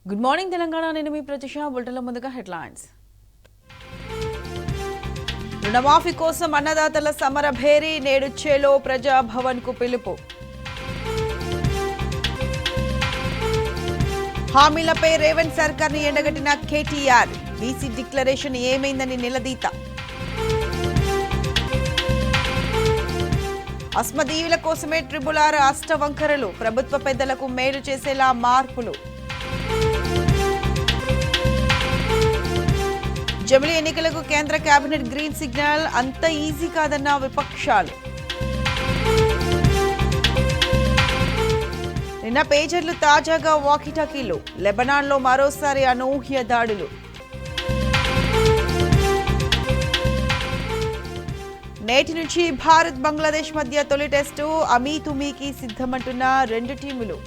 Good morning Telangana. నేను మీ ప్రతిష. బులెటిన్లో ముందుగా హెడ్లైన్స్. రుణమాఫీ కోసం అన్నదాతల సమర భేరీ, నేడు చేలో ప్రజాభవన్ కు పిలుపు. హామీలపై రేవంత్ సర్కార్ ని ఎండగట్టిన కేటీఆర్, బీసీ డిక్లరేషన్ ఏమైందని నిలదీత. అస్మదీయుల కోసమే ట్రిబుల్ 6 అష్టవంకరలు, ప్రభుత్వ పెద్దలకు మేలు చేసేలా మార్పులు. జమిలీ ఎన్నికలకు కేంద్ర కేబినెట్ గ్రీన్ సిగ్నల్, అంత ఈజీ కాదన్న విపక్షాలు. నిన్న పేజర్లు, తాజాగా వాకీటాకీలు. లెబనాన్లో మరోసారి అనూహ్య దాడులు. నేటి నుంచి భారత్ బంగ్లాదేశ్ మధ్య తొలి టెస్టు, అమీతుమీకి సిద్ధమంటున్న రెండు టీములు.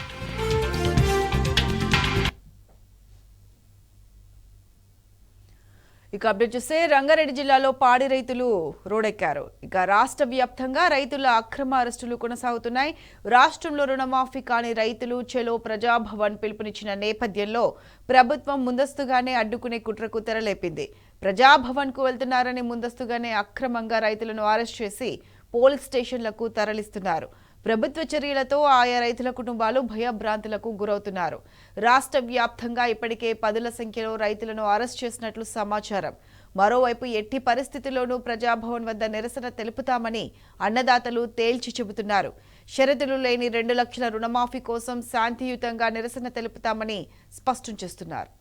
ఇక అప్డేట్ చూస్తే, రంగారెడ్డి జిల్లాలో పాడి రైతులు రోడెక్కారు. ఇక రాష్ట్ర వ్యాప్తంగా రైతుల అక్రమ అరెస్టులు కొనసాగుతున్నాయి. రాష్ట్రంలో రుణమాఫీ కాని రైతులు చెలో ప్రజాభవన్ పిలుపునిచ్చిన నేపథ్యంలో ప్రభుత్వం ముందస్తుగానే అడ్డుకునే కుట్రకు తెరలేపింది. ప్రజాభవన్ కు వెళ్తున్నారని ముందస్తుగానే అక్రమంగా రైతులను అరెస్ట్ చేసి పోలీస్ స్టేషన్లకు తరలిస్తున్నారు. ప్రభుత్వ చర్యలతో ఆయా రైతుల కుటుంబాలు భయభ్రాంతులకు గురవుతున్నారు. రాష్ట్ర వ్యాప్తంగా ఇప్పటికే 10ల సంఖ్యలో రైతులను అరెస్ట్ చేసినట్లు సమాచారం. మరోవైపు ఎట్టి పరిస్థితుల్లోనూ ప్రజాభవన్ వద్ద నిరసన తెలుపుతామని అన్నదాతలు తేల్చి చెబుతున్నారు. షరతులు లేని 2 లక్షల రుణమాఫీ కోసం శాంతియుతంగా నిరసన తెలుపుతామని స్పష్టం చేస్తున్నారు.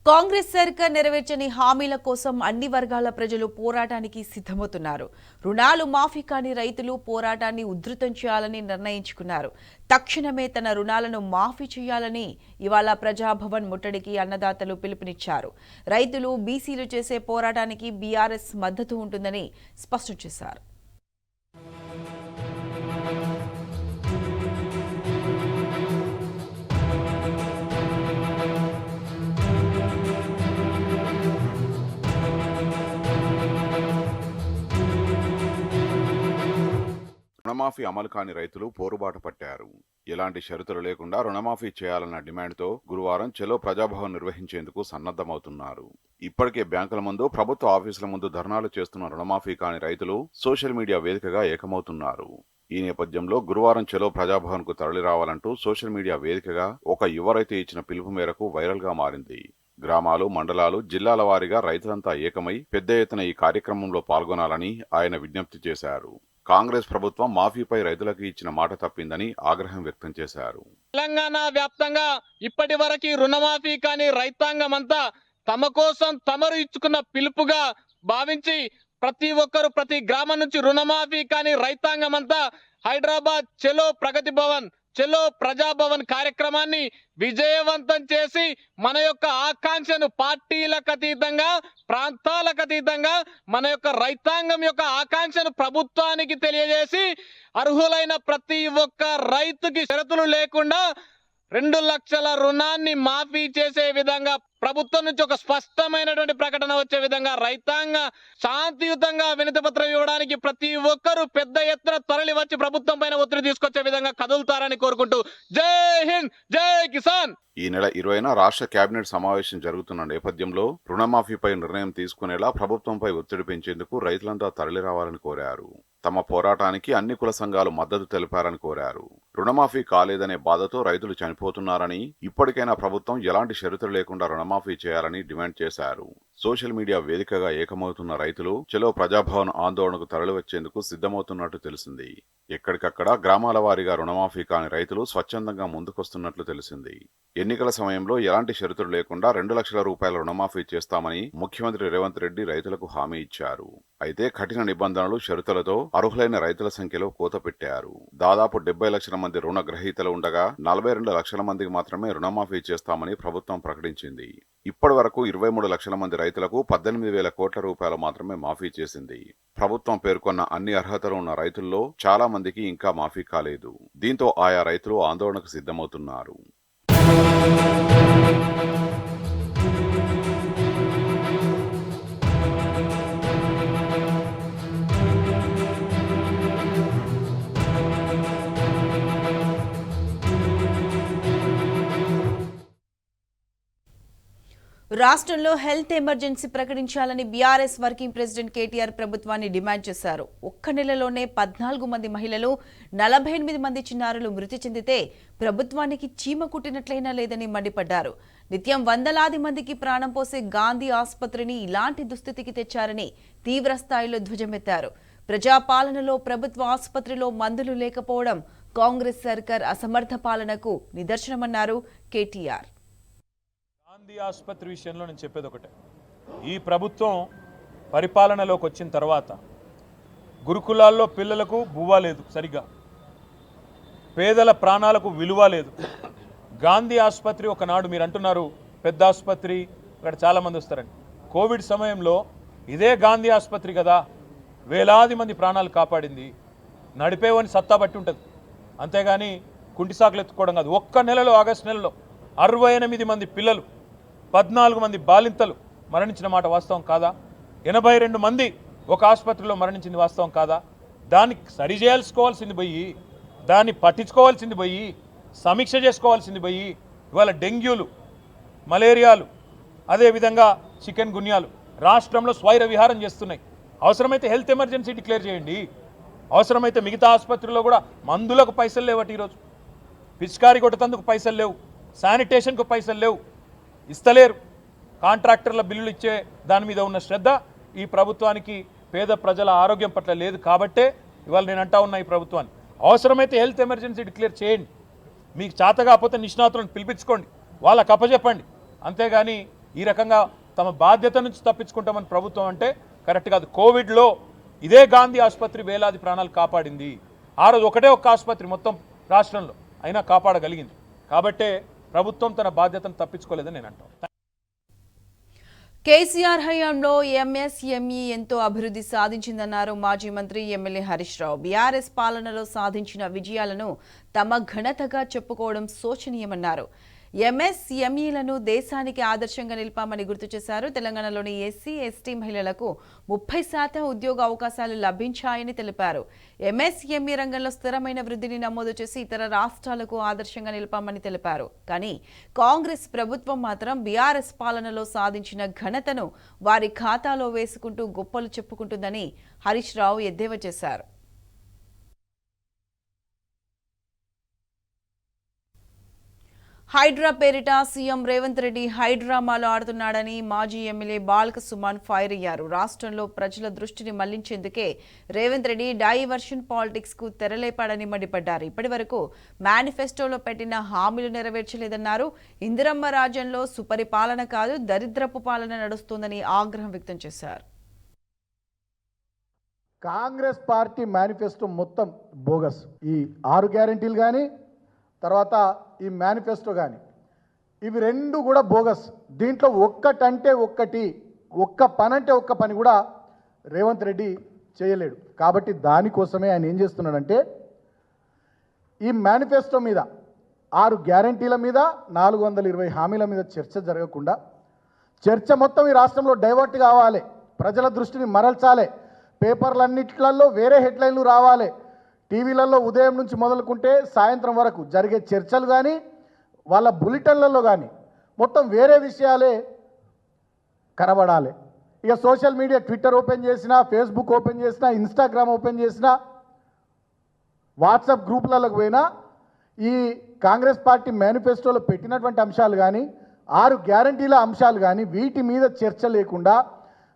కాంగ్రెస్ సర్కార్ నెరవేర్చని హామీల కోసం అన్ని వర్గాల ప్రజలు పోరాటానికి సిద్ధమవుతున్నారు. రుణాలు మాఫీ కాని రైతులు పోరాటాన్ని ఉధృతం చేయాలని నిర్ణయించుకున్నారు. తక్షణమే తన రుణాలను మాఫీ చేయాలని ఇవాళ ప్రజాభవన్ ముట్టడికి అన్నదాతలు పిలుపునిచ్చారు. రైతులు, బీసీలు చేసే పోరాటానికి బీఆర్ఎస్ మద్దతు ఉంటుందని స్పష్టం చేశారు. రుణమాఫీ అమలు కాని రైతులు పోరుబాట పట్టారు. ఎలాంటి షరతులు లేకుండా రుణమాఫీ చేయాలన్న డిమాండ్తో గురువారం చెలో ప్రజాభవన్ నిర్వహించేందుకు సన్నద్ధమవుతున్నారు. ఇప్పటికే బ్యాంకుల ముందు, ప్రభుత్వ ఆఫీసుల ముందు ధర్నాలు చేస్తున్న రుణమాఫీ కాని రైతులు సోషల్ మీడియా వేదికగా ఏకమవుతున్నారు. ఈ నేపథ్యంలో గురువారం చెలో ప్రజాభవన్ కు తరలి రావాలంటూ సోషల్ మీడియా వేదికగా ఒక యువ రైతు ఇచ్చిన పిలుపు మేరకు వైరల్ గా మారింది. గ్రామాలు, మండలాలు, జిల్లాల వారీగా రైతులంతా ఏకమై పెద్ద ఎత్తున ఈ కార్యక్రమంలో పాల్గొనాలని ఆయన విజ్ఞప్తి చేశారు. కాంగ్రెస్ ప్రభుత్వం మాఫీపై రైతులకు ఇచ్చిన మాట తప్పిందని ఆగ్రహం వ్యక్తం చేశారు. తెలంగాణ వ్యాప్తంగా ఇప్పటి వరకు రుణమాఫీ కాని రైతాంగం అంతా తమ కోసం తమరు ఇచ్చుకున్న పిలుపుగా భావించి ప్రతి ఒక్కరు ప్రతి గ్రామం నుంచి రుణమాఫీ కాని రైతాంగం అంతా హైదరాబాద్ చెలో ప్రగతి భవన్, చెలో ప్రజాభవన్ కార్యక్రమాన్ని విజయవంతం చేసి మన యొక్క ఆకాంక్షను పార్టీలకు అతీతంగా, ప్రాంతాలకు అతీతంగా మన యొక్క రైతాంగం యొక్క ఆకాంక్షను ప్రభుత్వానికి తెలియజేసి అర్హులైన ప్రతి ఒక్క రైతుకి షరతులు లేకుండా 2 లక్షల రుణాన్ని మాఫీ చేసే విధంగా ప్రభుత్వం నుంచి ఒక స్పష్టమైనటువంటి ప్రకటన వచ్చే విధంగా రైతాంగ శాంతియుతంగా వినతి పత్రం ఇవ్వడానికి ప్రతి ఒక్కరూ పెద్ద ఎత్తున తరలి వచ్చి ప్రభుత్వం పైన ఒత్తిడి తీసుకొచ్చే విధంగా కదులుతారని కోరుకుంటూ జై హింద్, జై కిసాన్. ఈ నెల 20న రాష్ట్ర కేబినెట్ సమావేశం జరుగుతున్న నేపథ్యంలో రుణమాఫీపై నిర్ణయం తీసుకునేలా ప్రభుత్వంపై ఒత్తిడి పెంచేందుకు రైతులంతా తరలి రావాలని కోరారు. తమ పోరాటానికి అన్ని కుల సంఘాలు మద్దతు తెలిపారని కోరారు. రుణమాఫీ కాలేదనే బాధతో రైతులు చనిపోతున్నారని, ఇప్పటికైనా ప్రభుత్వం ఎలాంటి షరతులు లేకుండా రుణమాఫీ చేయాలని డిమాండ్ చేశారు. సోషల్ మీడియా వేదికగా ఏకమవుతున్న రైతులు చెలో ప్రజాభవన్ ఆందోళనకు తరలివచ్చేందుకు సిద్ధమవుతున్నట్టు తెలిసింది. ఎక్కడికక్కడ గ్రామాల వారీగా రుణమాఫీ కాని రైతులు స్వచ్ఛందంగా ముందుకొస్తున్నట్లు తెలిసింది. ఎన్నికల సమయంలో ఎలాంటి షరతులు లేకుండా 2 లక్షల రూపాయల రుణమాఫీ చేస్తామని ముఖ్యమంత్రి రేవంత్ రెడ్డి రైతులకు హామీ ఇచ్చారు. అయితే కఠిన నిబంధనలు, షరతులతో అర్హులైన రైతుల సంఖ్యలో కోత పెట్టారు. దాదాపు 70 లక్షల మంది రుణగ్రహీతలు ఉండగా 42 లక్షల మందికి మాత్రమే రుణమాఫీ చేస్తామని ప్రభుత్వం ప్రకటించింది. ఇప్పటి వరకు 23 లక్షల మంది రైతులకు 18,000 కోట్ల రూపాయలు మాత్రమే మాఫీ చేసింది. ప్రభుత్వం పేర్కొన్న అన్ని అర్హతలు ఉన్న రైతుల్లో చాలా మందికి ఇంకా మాఫీ కాలేదు. దీంతో ఆయా రైతులు ఆందోళనకు సిద్ధమవుతున్నారు. రాష్ట్రంలో హెల్త్ ఎమర్జెన్సీ ప్రకటించాలని బీఆర్ఎస్ వర్కింగ్ ప్రెసిడెంట్ కేటీఆర్ ప్రభుత్వాన్ని డిమాండ్ చేశారు. ఒక్క నెలలోనే 14 మంది మహిళలు, 48 మంది చిన్నారులు మృతి చెందితే ప్రభుత్వానికి చీమ కుట్టినట్లయినా లేదని మండిపడ్డారు. నిత్యం వందలాది మందికి ప్రాణం పోసే గాంధీ ఆసుపత్రిని ఇలాంటి దుస్థితికి తెచ్చారని తీవ్రస్థాయిలో ధ్వజమెత్తారు. ప్రజాపాలనలో ప్రభుత్వ ఆసుపత్రిలో మందులు లేకపోవడం కాంగ్రెస్ సర్కార్ అసమర్థ పాలనకు నిదర్శనమన్నారు కేటీఆర్. గాంధీ ఆసుపత్రి విషయంలో నేను చెప్పేది ఒకటే, ఈ ప్రభుత్వం పరిపాలనలోకి వచ్చిన తర్వాత గురుకులాల్లో పిల్లలకు బువ్వ లేదు, సరిగ్గా పేదల ప్రాణాలకు విలువ లేదు. గాంధీ ఆసుపత్రి ఒకనాడు మీరు అంటున్నారు పెద్ద ఆసుపత్రి, ఇక్కడ చాలామంది వస్తారని. కోవిడ్ సమయంలో ఇదే గాంధీ ఆసుపత్రి కదా వేలాది మంది ప్రాణాలు కాపాడింది. నడిపేవని సత్తా బట్టి ఉంటుంది, అంతేగాని కుంటి సాకులు ఎత్తుకోవడం కాదు. ఒక్క నెలలో, ఆగస్టు నెలలో 68 మంది పిల్లలు, 14 మంది బాలింతలు మరణించిన మాట వాస్తవం కాదా? 82 మంది ఒక ఆసుపత్రిలో మరణించింది వాస్తవం కాదా? దాన్ని సరిచేయాల్సుకోవాల్సింది పోయి, దాన్ని పట్టించుకోవాల్సింది పోయి, సమీక్ష చేసుకోవాల్సింది పోయి ఇవాళ డెంగ్యూలు, మలేరియాలు, అదేవిధంగా చికెన్ గున్యాలు రాష్ట్రంలో స్వైర విహారం చేస్తున్నాయి. అవసరమైతే హెల్త్ ఎమర్జెన్సీ డిక్లేర్ చేయండి. అవసరమైతే మిగతా ఆసుపత్రుల్లో కూడా మందులకు పైసలు లేవట, ఈరోజు పిచికారి కొట్టేందుకు పైసలు లేవు, శానిటేషన్కు పైసలు లేవు, ఇస్తలేరు. కాంట్రాక్టర్ల బిల్లులు ఇచ్చే దాని మీద ఉన్న శ్రద్ధ ఈ ప్రభుత్వానికి పేద ప్రజల ఆరోగ్యం పట్ల లేదు. కాబట్టే ఇవాళ నేను అంటా ఉన్నా ఈ ప్రభుత్వాన్ని, అవసరమైతే హెల్త్ ఎమర్జెన్సీ డిక్లేర్ చేయండి. మీకు చేత కాకపోతే నిష్ణాతులను పిలిపించుకోండి, వాళ్ళకి అప్పచెప్పండి. అంతేగాని ఈ రకంగా తమ బాధ్యత నుంచి తప్పించుకుంటామని ప్రభుత్వం అంటే కరెక్ట్ కాదు. కోవిడ్లో ఇదే గాంధీ ఆసుపత్రి వేలాది ప్రాణాలు కాపాడింది. ఆ రోజు ఒకటే ఒక్క ఆసుపత్రి మొత్తం రాష్ట్రంలో అయినా కాపాడగలిగింది. కాబట్టే ప్రభుత్వం తన బాధ్యతను తప్పించుకోలేదని నేను అంటాను. కేసీఆర్ హయాంలో ఎంఎస్ఎంఈ ఎంతో అభివృద్ధి సాధించిందన్నారు మాజీ మంత్రి ఎమ్మెల్యే హరీష్ రావు. బీఆర్ఎస్ పాలనలో సాధించిన విజయాలను తమ ఘనతగా చెప్పుకోవడం శోచనీయమన్నారు. ఎంఎస్ఎంఈలను దేశానికి ఆదర్శంగా నిలిపామని గుర్తు చేశారు. తెలంగాణలోని ఎస్సీ, ఎస్టీ మహిళలకు 30% ఉద్యోగ అవకాశాలు లభించాయని తెలిపారు. ఎంఎస్ఎంఈ రంగంలో స్థిరమైన వృద్ధిని నమోదు చేసి ఇతర రాష్ట్రాలకు ఆదర్శంగా నిలిపామని తెలిపారు. కానీ కాంగ్రెస్ ప్రభుత్వం మాత్రం బీఆర్ఎస్ పాలనలో సాధించిన ఘనతను వారి ఖాతాలో వేసుకుంటూ గొప్పలు చెప్పుకుంటుందని హరీష్ రావు ఎద్దేవా చేశారు. హైడ్రా పేరిట సీఎం రేవంత్ రెడ్డి హైడ్రామాలో ఆడుతున్నాడని మాజీ ఎమ్మెల్యే బాల్క సుమన్ ఫైర్ అయ్యారు. రాష్ట్రంలో ప్రజల దృష్టిని మళ్లించేందుకే రేవంత్ రెడ్డి డైవర్షన్ పాలిటిక్స్ కు తెరలేపాడని మండిపడ్డారు. ఇప్పటి వరకు మేనిఫెస్టోలో పెట్టిన హామీలు నెరవేర్చలేదన్నారు. ఇందిరమ్మ రాజ్యంలో సుపరిపాలన కాదు, దరిద్రపు పాలన నడుస్తోందని ఆగ్రహం వ్యక్తం చేశారు. కాంగ్రెస్ పార్టీ మేనిఫెస్టో మొత్తం బోగస్. ఈ 6 గ్యారెంటీలు కానీ తర్వాత ఈ మేనిఫెస్టో కానీ ఇవి రెండు కూడా బోగస్. దీంట్లో ఒక్కటంటే ఒక్కటి, ఒక్క పని అంటే ఒక్క పని కూడా రేవంత్ రెడ్డి చేయలేడు. కాబట్టి దానికోసమే ఆయన ఏం చేస్తున్నాడంటే ఈ మేనిఫెస్టో మీద 6 గ్యారెంటీల మీద 420 హామీల మీద చర్చ జరగకుండా, చర్చ మొత్తం ఈ రాష్ట్రంలో డైవర్ట్ కావాలి, ప్రజల దృష్టిని మరల్చాలి, పేపర్లన్నిట్లలో వేరే హెడ్లైన్లు రావాలి, టీవీలలో ఉదయం నుంచి మొదలుకుంటే సాయంత్రం వరకు జరిగే చర్చలు కానీ వాళ్ళ బులెటిన్లలో కానీ మొత్తం వేరే విషయాలే కనబడాలి. ఇక సోషల్ మీడియా ట్విట్టర్ ఓపెన్ చేసినా, ఫేస్బుక్ ఓపెన్ చేసినా, ఇన్స్టాగ్రామ్ ఓపెన్ చేసినా, వాట్సాప్ గ్రూపులకు పోయినా ఈ కాంగ్రెస్ పార్టీ మేనిఫెస్టోలో పెట్టినటువంటి అంశాలు కానీ 6 గ్యారంటీల అంశాలు కానీ వీటి మీద చర్చ లేకుండా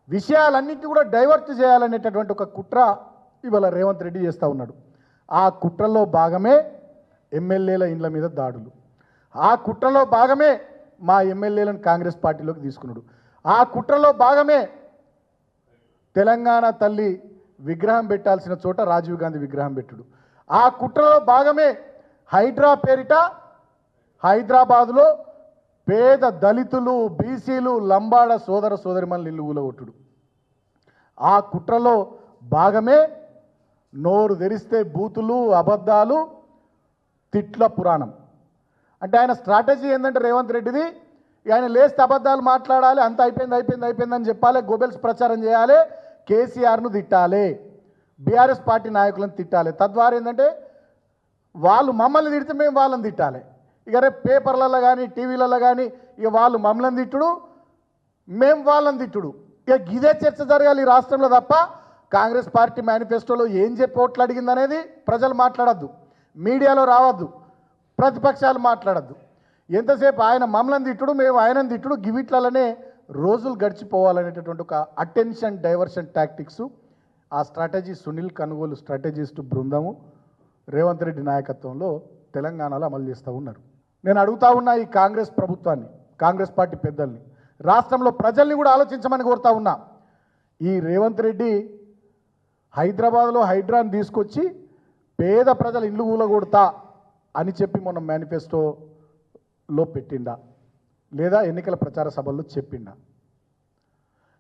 విషయాలన్నింటినీ కూడా డైవర్ట్ చేయాలనేటటువంటి ఒక కుట్ర ఇవాళ రేవంత్ రెడ్డి చేస్తూ ఉన్నాడు. ఆ కుట్రలో భాగమే ఎమ్మెల్యేల ఇండ్ల మీద దాడులు, ఆ కుట్రలో భాగమే మా ఎమ్మెల్యేలను కాంగ్రెస్ పార్టీలోకి తీసుకున్నాడు, ఆ కుట్రలో భాగమే తెలంగాణ తల్లి విగ్రహం పెట్టాల్సిన చోట రాజీవ్ గాంధీ విగ్రహం పెట్టుడు, ఆ కుట్రలో భాగమే హైడ్రా పేరిట హైదరాబాదులో పేద దళితులు, బీసీలు, లంబాడ సోదర సోదరిమణులు ఇల్లు కూలగొట్టుడు. ఆ కుట్రలో భాగమే నోరు తెరిస్తే బూతులు, అబద్ధాలు, తిట్ల పురాణం. అంటే ఆయన స్ట్రాటజీ ఏంటంటే రేవంత్ రెడ్డిది, ఆయన లేస్తే అబద్ధాలు మాట్లాడాలి, అంత అయిపోయిందని చెప్పాలి, గోబెల్స్ ప్రచారం చేయాలి, కేసీఆర్ను తిట్టాలి, బీఆర్ఎస్ పార్టీ నాయకులను తిట్టాలి. తద్వారా ఏంటంటే వాళ్ళు మమ్మల్ని తిడితే మేము వాళ్ళని తిట్టాలి. ఇక రేపు పేపర్లలో కానీ టీవీలలో కానీ ఇక వాళ్ళు మమ్మల్ని తిట్టుడు, మేము వాళ్ళని తిట్టుడు. ఇక ఇదే చర్చ జరగాలి ఈ రాష్ట్రంలో తప్ప కాంగ్రెస్ పార్టీ మేనిఫెస్టోలో ఏం చెప్పి ఓట్లు అడిగిందనేది ప్రజలు మాట్లాడద్దు, మీడియాలో రావద్దు, ప్రతిపక్షాలు మాట్లాడద్దు. ఎంతసేపు ఆయన మమ్మల్ని తిట్టుడు, మేము ఆయనను తిట్టుడు, గివిట్లలోనే రోజులు గడిచిపోవాలనేటటువంటి ఒక అటెన్షన్ డైవర్షన్ టాక్టిక్స్. ఆ స్ట్రాటజీ సునీల్ కనుగోలు స్ట్రాటజిస్టు బృందము రేవంత్ రెడ్డి నాయకత్వంలో తెలంగాణలో అమలు చేస్తూ ఉన్నారు. నేను అడుగుతా ఉన్నా ఈ కాంగ్రెస్ ప్రభుత్వాన్ని, కాంగ్రెస్ పార్టీ పెద్దల్ని, రాష్ట్రంలో ప్రజల్ని కూడా ఆలోచించమని కోరుతా ఉన్నా. ఈ రేవంత్ రెడ్డి హైదరాబాద్లో హైడ్రాని తీసుకొచ్చి పేద ప్రజల ఇల్లు కూలగొడతా అని చెప్పి మొన్న మేనిఫెస్టోలో పెట్టిండా, లేదా ఎన్నికల ప్రచార సభల్లో చెప్పిండా,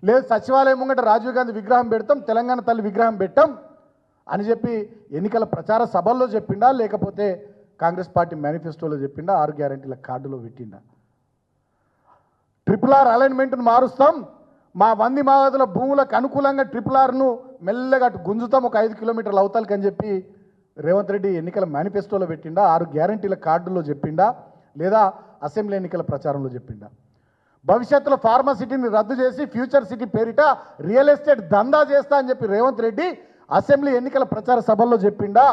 లేదు సచివాలయం ముంగట రాజీవ్ గాంధీ విగ్రహం పెడతాం, తెలంగాణ తల్లి విగ్రహం పెట్టాం అని చెప్పి ఎన్నికల ప్రచార సభల్లో చెప్పిండా, లేకపోతే కాంగ్రెస్ పార్టీ మేనిఫెస్టోలో చెప్పిండా, 6 గ్యారెంటీల కార్డులో పెట్టిండా. RRR అలైన్మెంట్ను మారుస్తాం, మా వంది మావతుల భూములకు అనుకూలంగా RRRను మెల్లగా గుంజుతాం ఒక 5 కిలోమీటర్ల అవతలకి అని చెప్పి రేవంత్ రెడ్డి ఎన్నికల మేనిఫెస్టోలో పెట్టిండా, 6 గ్యారెంటీల కార్డుల్లో చెప్పిండా, లేదా అసెంబ్లీ ఎన్నికల ప్రచారంలో చెప్పిండా. భవిష్యత్తులో ఫార్మసిటీని రద్దు చేసి ఫ్యూచర్ సిటీ పేరిట రియల్ ఎస్టేట్ దందా చేస్తా అని చెప్పి రేవంత్ రెడ్డి అసెంబ్లీ ఎన్నికల ప్రచార సభల్లో చెప్పిండా,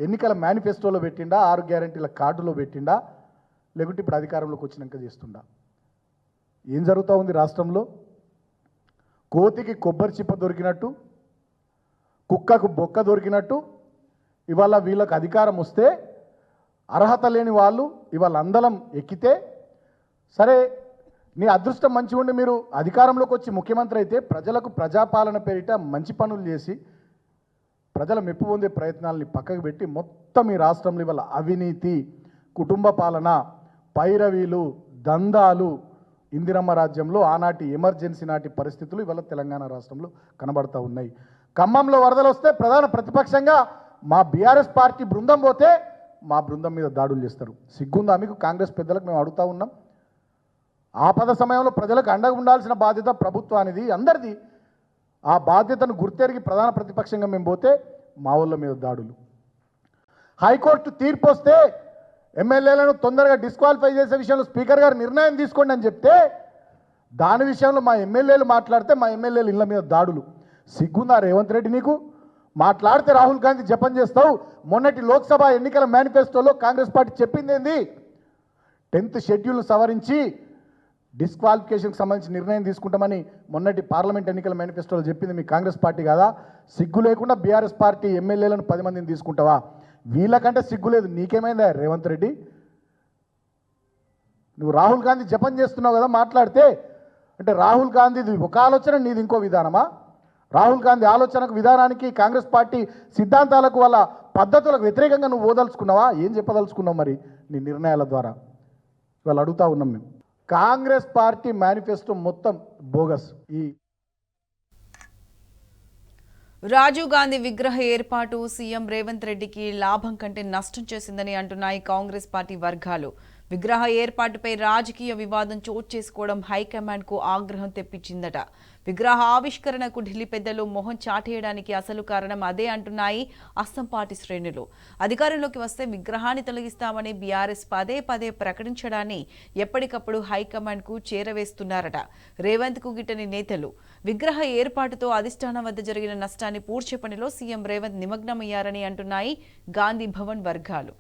ఎన్నికల మేనిఫెస్టోలో పెట్టిండా, 6 గ్యారెంటీల కార్డులో పెట్టిండా, లేకుంటే ఇప్పుడు అధికారంలోకి వచ్చినాక చేస్తుండా. ఏం జరుగుతూ ఉంది రాష్ట్రంలో? కోతికి కొబ్బరి చిప్ప దొరికినట్టు, కుక్కకు బొక్క దొరికినట్టు ఇవాళ వీళ్ళకు అధికారం వస్తే అర్హత లేని వాళ్ళు ఇవాళ అందలం ఎక్కితే, సరే నీ అదృష్టం మంచిగా ఉండి మీరు అధికారంలోకి వచ్చి ముఖ్యమంత్రి అయితే ప్రజలకు ప్రజాపాలన పేరిట మంచి పనులు చేసి ప్రజల మెప్పు పొందే ప్రయత్నాలని పక్కకు పెట్టి మొత్తం ఈ రాష్ట్రంలో ఇవాళ అవినీతి, కుటుంబ పాలన, పైరవీలు, దందాలు, ఇందిరమ్మ రాజ్యంలో ఆనాటి ఎమర్జెన్సీ నాటి పరిస్థితులు ఇవాళ తెలంగాణ రాష్ట్రంలో కనబడతా ఉన్నాయి. ఖమ్మంలో వరదలు వస్తే ప్రధాన ప్రతిపక్షంగా మా బీఆర్ఎస్ పార్టీ బృందం పోతే మా బృందం మీద దాడులు చేస్తారు. సిగ్గుందా మీకు? కాంగ్రెస్ పెద్దలకు మేము అడుగుతా ఉన్నాం. ఆపద సమయంలో ప్రజలకు అండగా ఉండాల్సిన బాధ్యత ప్రభుత్వానిది, అందరిది. ఆ బాధ్యతను గుర్తెరిగి ప్రధాన ప్రతిపక్షంగా మేము పోతే మా వాళ్ళ మీద దాడులు. హైకోర్టు తీర్పు వస్తే ఎమ్మెల్యేలను తొందరగా డిస్క్వాలిఫై చేసే విషయంలో స్పీకర్ గారు నిర్ణయం తీసుకోండి అని చెప్తే దాని విషయంలో మా ఎమ్మెల్యేలు మాట్లాడితే మా ఎమ్మెల్యేలు ఇళ్ళ మీద దాడులు. సిగ్గుందా రేవంత్ రెడ్డి నీకు? మాట్లాడితే రాహుల్ గాంధీ జపం చేస్తావు. మొన్నటి లోక్సభ ఎన్నికల మేనిఫెస్టోలో కాంగ్రెస్ పార్టీ చెప్పింది ఏంది? 10th షెడ్యూల్ను సవరించి డిస్క్వాలిఫికేషన్కి సంబంధించి నిర్ణయం తీసుకుంటామని మొన్నటి పార్లమెంట్ ఎన్నికల మేనిఫెస్టోలో చెప్పింది మీ కాంగ్రెస్ పార్టీ కదా. సిగ్గు లేకుండా బీఆర్ఎస్ పార్టీ ఎమ్మెల్యేలను 10 మందిని తీసుకుంటావా? వీళ్ళకంటే సిగ్గు లేదు. నీకేమైందా రేవంత్ రెడ్డి? నువ్వు రాహుల్ గాంధీ జపం చేస్తున్నావు కదా మాట్లాడితే. అంటే రాహుల్ గాంధీది ఒక ఆలోచన, నీది ఇంకో విధానమా? రాహుల్ గాంధీ ఆలోచనకు, విధానానికి, కాంగ్రెస్ పార్టీ సిద్ధాంతాలకు, వాళ్ళ పద్ధతులకు వ్యతిరేకంగా నువ్వు ఓదలుచుకున్నావా? ఏం చెప్పదలుచుకున్నావు మరి నీ నిర్ణయాల ద్వారా? ఇవాళ అడుగుతా ఉన్నాం మేము. కాంగ్రెస్ పార్టీ మేనిఫెస్టో మొత్తం బోగస్. ఈ రాజీవ్ గాంధీ విగ్రహ ఏర్పాటు సీఎం రేవంత్ రెడ్డికి లాభం కంటే నష్టం చేసిందని అంటున్నాయి కాంగ్రెస్ పార్టీ వర్గాలు. విగ్రహ ఏర్పాటుపై రాజకీయ వివాదం చోటు చేసుకోవడం హైకమాండ్కు ఆగ్రహం తెప్పించిందట. విగ్రహ ఆవిష్కరణకు ఢిల్లీ పెద్దలు మొహం చాటేయడానికి అసలు కారణం అదే అంటున్నాయి అస్సాం పార్టీ శ్రేణులు. అధికారంలోకి వస్తే విగ్రహాన్ని తొలగిస్తామని బీఆర్ఎస్ పదే పదే ప్రకటించడాన్ని ఎప్పటికప్పుడు హైకమాండ్కు చేరవేస్తున్నారట రేవంత్కు గిట్టని నేతలు. విగ్రహ ఏర్పాటుతో అధిష్టానం వద్ద జరిగిన నష్టాన్ని పూడ్చే పనిలో సీఎం రేవంత్ నిమగ్నమయ్యారని అంటున్నాయి గాంధీ భవన్ వర్గాలు.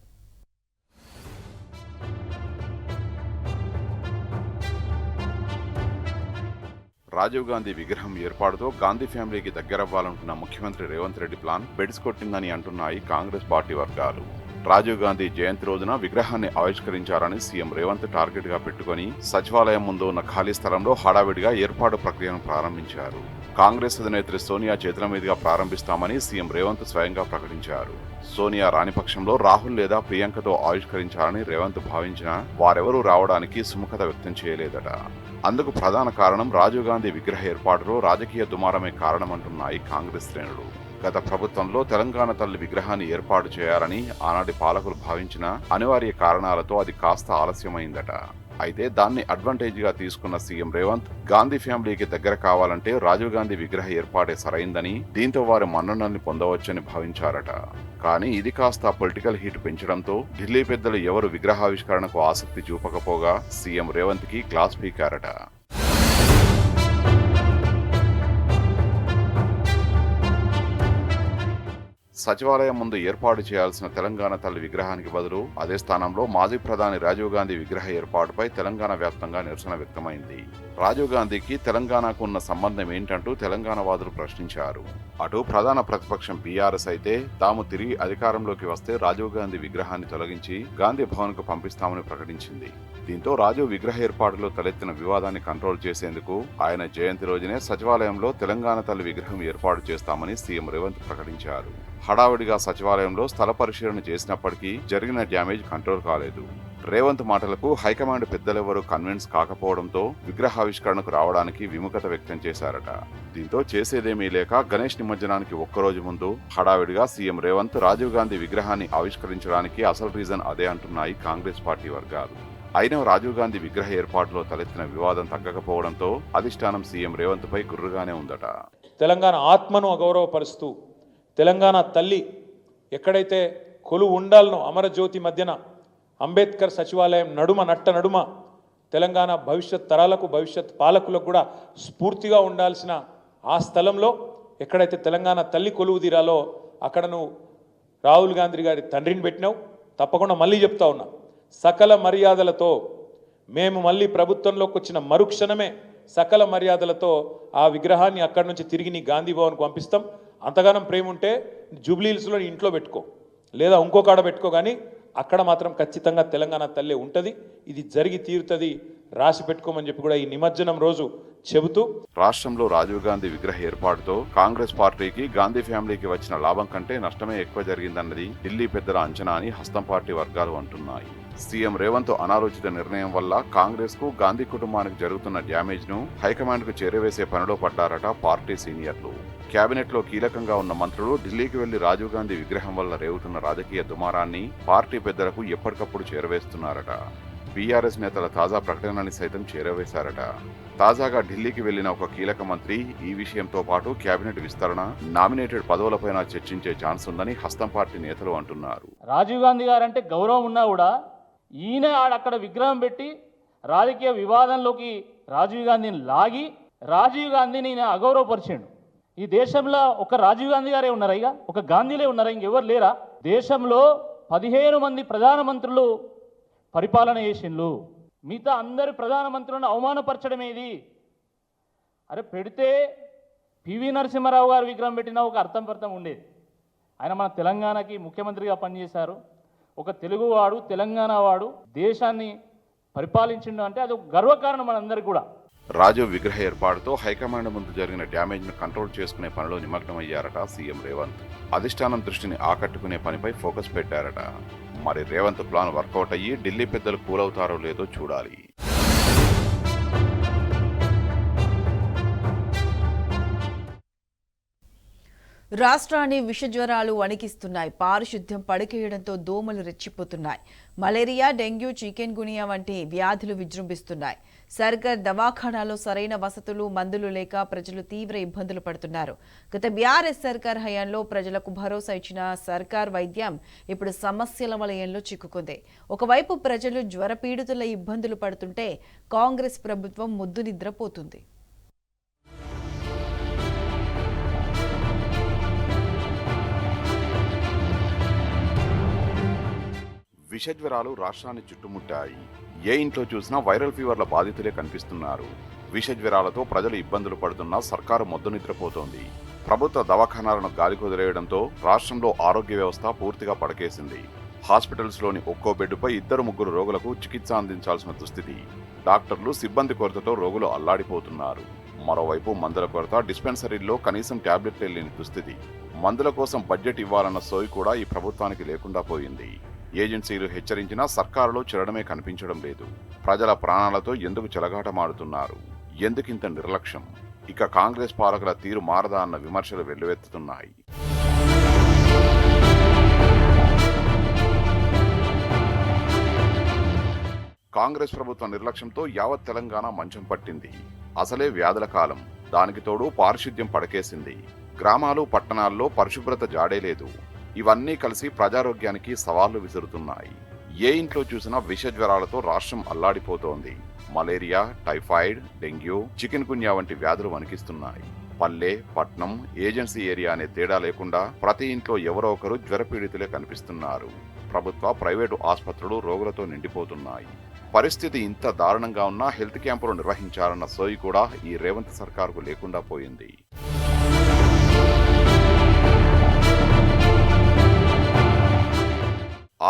రాజీవ్ గాంధీ విగ్రహం ఏర్పాటుతో గాంధీ ఫ్యామిలీకి దగ్గరవ్వాలనుకున్న ముఖ్యమంత్రి రేవంత్ రెడ్డి ప్లాన్ బెడిసి కొట్టిందని అంటున్నాయి కాంగ్రెస్ పార్టీ వర్గాలు. రాజీవ్ గాంధీ జయంతి రోజున విగ్రహాన్ని ఆవిష్కరించారని సీఎం రేవంత్ టార్గెట్ గా పెట్టుకుని సచివాలయం ముందు ఉన్న ఖాళీ స్థలంలో హడావిడిగా ఏర్పాటు ప్రక్రియను ప్రారంభించారు. కాంగ్రెస్ అధినేత్రి సోనియా చేతుల మీదుగా ప్రారంభిస్తామని సీఎం రేవంత్ స్వయంగా ప్రకటించారు. సోనియా రాని పక్షంలో రాహుల్ లేదా ప్రియాంకతో ఆవిష్కరించాలని రేవంత్ భావించినా వారెవరూ రావడానికి సుముఖత వ్యక్తం చేయలేదట. అందుకు ప్రధాన కారణం రాజీవ్ గాంధీ విగ్రహ ఏర్పాటులో రాజకీయ దుమారమే కారణమంటున్నాయి కాంగ్రెస్ శ్రేణులు. గత ప్రభుత్వంలో తెలంగాణ తల్లి విగ్రహాన్ని ఏర్పాటు చేయాలని ఆనాటి పాలకులు భావించిన అనివార్య కారణాలతో అది కాస్త ఆలస్యమైందట. అయితే దాన్ని అడ్వాంటేజ్ గా తీసుకున్న సీఎం రేవంత్ గాంధీ ఫ్యామిలీకి దగ్గర కావాలంటే రాజీవ్ గాంధీ విగ్రహ ఏర్పాటే సరైందని, దీంతో వారి మన్ననల్ని పొందవచ్చని భావించారట. కానీ ఇది కాస్త పొలిటికల్ హీట్ పెంచడంతో ఢిల్లీ పెద్దలు ఎవరు విగ్రహావిష్కరణకు ఆసక్తి చూపకపోగా సీఎం రేవంత్ కి క్లాస్ పీకారట. సచివాలయం ముందు ఏర్పాటు చేయాల్సిన తెలంగాణ తల్లి విగ్రహానికి బదులు అదే స్థానంలో మాజీ ప్రధాని రాజీవ్ గాంధీ విగ్రహ ఏర్పాటుపై తెలంగాణ వ్యాప్తంగా నిరసన వ్యక్తమైంది. రాజీవ్ గాంధీకి తెలంగాణకు ఉన్న సంబంధం ఏంటంటూ తెలంగాణ వాదులు ప్రశ్నించారు. అటు ప్రధాన ప్రతిపక్షం బీఆర్ఎస్ అయితే తాము తిరిగి అధికారంలోకి వస్తే రాజీవ్ గాంధీ విగ్రహాన్ని తొలగించి గాంధీ భవన్ కు పంపిస్తామని ప్రకటించింది. దీంతో రాజీవ్ విగ్రహ ఏర్పాటులో తలెత్తిన వివాదాన్ని కంట్రోల్ చేసేందుకు ఆయన జయంతి రోజునే సచివాలయంలో తెలంగాణ తల్లి విగ్రహం ఏర్పాటు చేస్తామని సీఎం రేవంత్ ప్రకటించారు. హడావిడిగా సచివాలయంలో స్థల పరిశీలన చేసినప్పటికీ జరిగిన డ్యామేజ్ కంట్రోల్ కాలేదు. రేవంత్ మాటలకు హైకమాండ్ పెద్దలెవరూ కన్విన్స్ కాకపోవడంతో విగ్రహావిష్కరణకు రావడానికి విముఖత వ్యక్తం చేశారట. దీంతో చేసేదేమీ లేక గణేష్ నిమజ్జనానికి ఒక్కరోజు ముందు హడావిడిగా సీఎం రేవంత్ రాజీవ్ గాంధీ విగ్రహాన్ని ఆవిష్కరించడానికి అసలు రీజన్ అదే అంటున్నాయి కాంగ్రెస్ పార్టీ వర్గాలు. అయినా రాజీవ్ గాంధీ విగ్రహ ఏర్పాటులో తలెత్తిన వివాదం తగ్గకపోవడంతో అధిష్టానం సీఎం రేవంత్ పై గుర్రుగానే ఉందట. తెలంగాణ ఆత్మను అగౌరవపరుస్తూ తెలంగాణ తల్లి ఎక్కడైతే కొలువు ఉండాలనో అమరజ్యోతి మధ్యన అంబేద్కర్ సచివాలయం నడుమ తెలంగాణ భవిష్యత్ తరాలకు భవిష్యత్ పాలకులకు కూడా స్ఫూర్తిగా ఉండాల్సిన ఆ స్థలంలో ఎక్కడైతే తెలంగాణ తల్లి కొలువు తీరాలో అక్కడ నువ్వు రాహుల్ గాంధీ గారి తండ్రిని పెట్టినావు. తప్పకుండా మళ్ళీ చెప్తా ఉన్నా, సకల మర్యాదలతో మేము మళ్ళీ ప్రభుత్వంలోకి వచ్చిన మరుక్షణమే సకల మర్యాదలతో ఆ విగ్రహాన్ని అక్కడి నుంచి తిరిగి నీ గాంధీ భవన్కు పంపిస్తాం. అంతగానం ప్రేమ ఉంటే జూబ్లీహిల్స్లో ఇంట్లో పెట్టుకో లేదా ఇంకో కాడ పెట్టుకో, కానీ అక్కడ మాత్రం ఖచ్చితంగా తెలంగాణ తల్లి ఉంటుంది. ఇది జరిగి తీరుతుంది, రాసి పెట్టుకోమని చెప్పి కూడా ఈ నిమజ్జనం రోజు చెబుతూ రాష్ట్రంలో రాజీవ్ గాంధీ విగ్రహ ఏర్పాటుతో కాంగ్రెస్ పార్టీకి గాంధీ ఫ్యామిలీకి వచ్చిన లాభం కంటే నష్టమే ఎక్కువ జరిగిందన్నది ఢిల్లీ పెద్దల అంచనా అని హస్తం పార్టీ వర్గాలు అంటున్నాయి. సీఎం రేవంత్ అనాలోచిత నిర్ణయం వల్ల కాంగ్రెస్ కు గాంధీ కుటుంబానికి జరుగుతున్న డ్యామేజ్ ను హైకమాండ్ కు చేరవేసే పనిలో పడ్డారట పార్టీ సీనియర్లు. కేబినెట్ లో కీలకంగా ఉన్న మంత్రులు ఢిల్లీకి వెళ్లి రాజీవ్ గాంధీ విగ్రహం వల్ల రేవుతున్న రాజకీయ దుమారాన్ని పార్టీ పెద్దలకు ఎప్పటికప్పుడు చేరవేస్తున్నారట. బీఆర్ఎస్ నేతల తాజా ప్రకటనని సైతం చేరవేశారట. తాజాగా ఢిల్లీకి వెళ్లిన ఒక కీలక మంత్రి ఈ విషయంతో పాటు కేబినెట్ విస్తరణ, నామినేటెడ్ పదవులపైన చర్చించే ఛాన్స్ ఉందని హస్తం పార్టీ నేతలు అంటున్నారు. రాజీవ్ గాంధీ గారు అంటే గౌరవం ఉన్నా కూడా ఈయన ఆడక్కడ విగ్రహం పెట్టి రాజకీయ వివాదంలోకి రాజీవ్ గాంధీని లాగి రాజీవ్ గాంధీని ఈయన అగౌరవపరిచాడు. ఈ దేశంలో ఒక రాజీవ్ గాంధీ గారే ఉన్నారా, ఇక ఒక గాంధీలే ఉన్నారా, ఇంకెవరు లేరా? దేశంలో 15 మంది ప్రధానమంత్రులు పరిపాలన చేసిండ్రు. మిగతా అందరి ప్రధానమంత్రులను అవమానపరచడం ఏది? అరే పెడితే పివి నరసింహారావు గారు విగ్రహం పెట్టినా ఒక అర్థం ఉండేది. ఆయన మన తెలంగాణకి ముఖ్యమంత్రిగా పనిచేశారు. ఒక తెలుగువాడు, తెలంగాణ వాడు దేశాన్ని పరిపాలించిండు అంటే అది ఒక గర్వకారణం మనందరికీ కూడా. రాజీవ్ విగ్రహ ఏర్పాటుతో హైకమాండ్ ముందు జరిగిన డ్యామేజ్ ను కంట్రోల్ చేసుకునే పనిలో నిమగ్నమయ్యారట సీఎం రేవంత్. అధిష్టానం దృష్టిని ఆకట్టుకునే పనిపై ఫోకస్ పెట్టారట. మరి రేవంత్ ప్లాన్ వర్కౌట్ అయ్యి ఢిల్లీ పెద్దలు కూలవుతారో లేదో చూడాలి. రాష్ట్రాన్ని విషజ్వరాలు వణికిస్తున్నాయి. పారిశుద్ధ్యం పడికేయడంతో దోమలు రెచ్చిపోతున్నాయి. మలేరియా, డెంగ్యూ, చికెన్ గునియా వంటి వ్యాధులు విజృంభిస్తున్నాయి. సర్కార్ దవాఖానాలో సరైన వసతులు, మందులు లేక ప్రజలు తీవ్ర ఇబ్బందులు పడుతున్నారు. గత బీఆర్ఎస్ సర్కార్ హయాంలో ప్రజలకు భరోసా ఇచ్చిన సర్కార్ వైద్యం ఇప్పుడు సమస్యల వలయంలో చిక్కుకుంది. ఒకవైపు ప్రజలు జ్వరపీడితుల ఇబ్బందులు పడుతుంటే కాంగ్రెస్ ప్రభుత్వం ముద్దు నిద్రపోతుంది. విషజ్వరాలు రాష్ట్రాన్ని చుట్టుముట్టాయి. ఏ ఇంట్లో చూసినా వైరల్ ఫీవర్ల బాధితులే కనిపిస్తున్నారు. విషజ్వరాలతో ప్రజలు ఇబ్బందులు పడుతున్నా సర్కారు మొద్దు నిద్రపోతోంది. ప్రభుత్వ దవాఖానాలను గాలికొదిలేయడంతో రాష్ట్రంలో ఆరోగ్య వ్యవస్థ పూర్తిగా పడకేసింది. హాస్పిటల్స్లోని ఒక్కో బెడ్డుపై 2-3 రోగులకు చికిత్స అందించాల్సిన దుస్థితి. డాక్టర్లు, సిబ్బంది కొరతతో రోగులు అల్లాడిపోతున్నారు. మరోవైపు మందుల కొరత, డిస్పెన్సరీల్లో కనీసం టాబ్లెట్లే లేని దుస్థితి. మందుల కోసం బడ్జెట్ ఇవ్వాలన్న సోయి కూడా ఈ ప్రభుత్వానికి లేకుండా పోయింది. ఏజెన్సీలు హెచ్చరించినా సర్కారులో చెరడమే కనిపించడం లేదు. ప్రజల ప్రాణాలతో ఎందుకు చెలగాటమాడుతున్నారు? ఎందుకింత నిర్లక్ష్యం? ఇక కాంగ్రెస్ పాలకుల తీరు మారదా అన్న విమర్శలు వెల్లువెత్తుతున్నాయి. కాంగ్రెస్ ప్రభుత్వ నిర్లక్ష్యంతో యావత్ తెలంగాణ మంచం పట్టింది. అసలే వ్యాధుల కాలం, దానికి తోడు పారిశుద్ధ్యం పడకేసింది. గ్రామాలు, పట్టణాల్లో పరిశుభ్రత జాడేలేదు. ఇవన్నీ కలిసి ప్రజారోగ్యానికి సవాళ్లు విసురుతున్నాయి. ఏ ఇంట్లో చూసినా విష జ్వరాలతో రాష్ట్రం అల్లాడిపోతోంది. మలేరియా, టైఫాయిడ్, డెంగ్యూ, చికెన్ గున్యా వంటి వ్యాధులు వణికిస్తున్నాయి. పల్లె, పట్నం, ఏజెన్సీ ఏరియా అనే తేడా లేకుండా ప్రతి ఇంట్లో ఎవరో ఒకరు జ్వరపీడితులే కనిపిస్తున్నారు. ప్రభుత్వ, ప్రైవేటు ఆసుపత్రులు రోగులతో నిండిపోతున్నాయి. పరిస్థితి ఇంత దారుణంగా ఉన్నా హెల్త్ క్యాంపులు నిర్వహించాలన్న సోయి కూడా ఈ రేవంత్ సర్కారుకు లేకుండా పోయింది.